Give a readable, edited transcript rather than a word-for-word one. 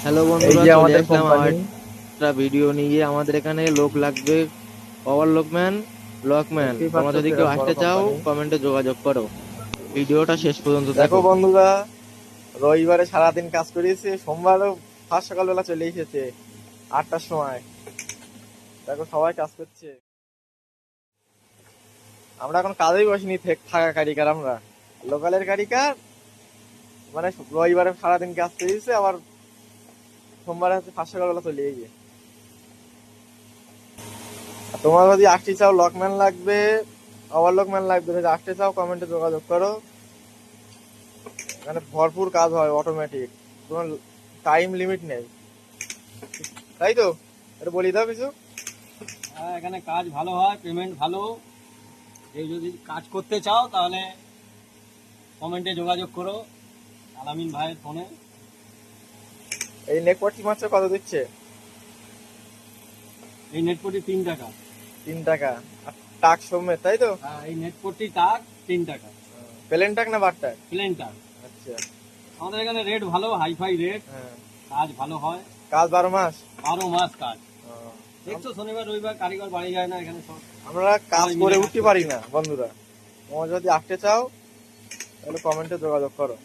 Hello এই বন্ধুরা, যে চলে আমাদের আসলাম কোম্পানি। আমার একটা ভিডিও নিয়ে। আমাদের এখানে লোক লাগবে, পাওয়ার লোকম্যান, ব্লকম্যান। দেখতেই তোমরা পাচ্ছ যদি কেউ কিরকম বড় আসতে চাও কোম্পানি। কমেন্টে যোগাযোগ করো। ভিডিওটা শেষ পর্যন্ত দেখো দেখো। বন্ধুরা, রবিবারে সারাদিন কাজ করিয়েছে, সোমবারও ফার্স্ট সকালবেলা চলে এসেছে 8টার সময়। দেখো সবাই কাজ করছে, আমরা এখন কাজেই বসিনি, থাকা কারিগর আমরা, লোকালের কারিগর। মানে রবিবারে সারাদিন কাজ করিয়েছে, আবার সোমবারে হচ্ছে ফার্স্ট সকালবেলা চলে গিয়ে। তোমার যদি আসতে চাও, লকম্যান লাগবে, ওভারলকম্যান লাগবে, যদি আসতে চাও কমেন্টে যোগাযোগ করো। এখানে ভরপুর কাজ হয়, অটোমেটিক, কোনো টাইম লিমিট নেই, তাই তো? এটা বলি দাও কিছু। হ্যাঁ, এখানে কাজ ভালো হয়, পেমেন্ট ভালো। কেউ যদি কাজ করতে চাও তাহলে কমেন্টে যোগাযোগ করো আলামিন ভাইয়ের ফোনে। এই নেকপট্টি মাত্র কত দিচ্ছে? এই নেটপটি 3 টাকা। 3 টাকা আর টাক সমেত, তাই তো? হ্যাঁ, এই নেটপটি টাক 3 টাকা। প্লেন টাক না বার টাক? প্লেন টাক। আচ্ছা। আমাদের এখানে রেট ভালো, হাইফাই রেট। হ্যাঁ, কাজ ভালো হয়, কাজ 12 মাস। 12 মাস কাজ। ও, দেখছো, শনিবার রবিবার কারিগর বাড়ি যায় না এখানে সব। আমরা কাজ সবাই করে মিলে কাজ উঠতে করছে। পারি না বন্ধুরা। তোমরা যদি আসতে চাও তাহলে কমেন্টে যোগাযোগ করো।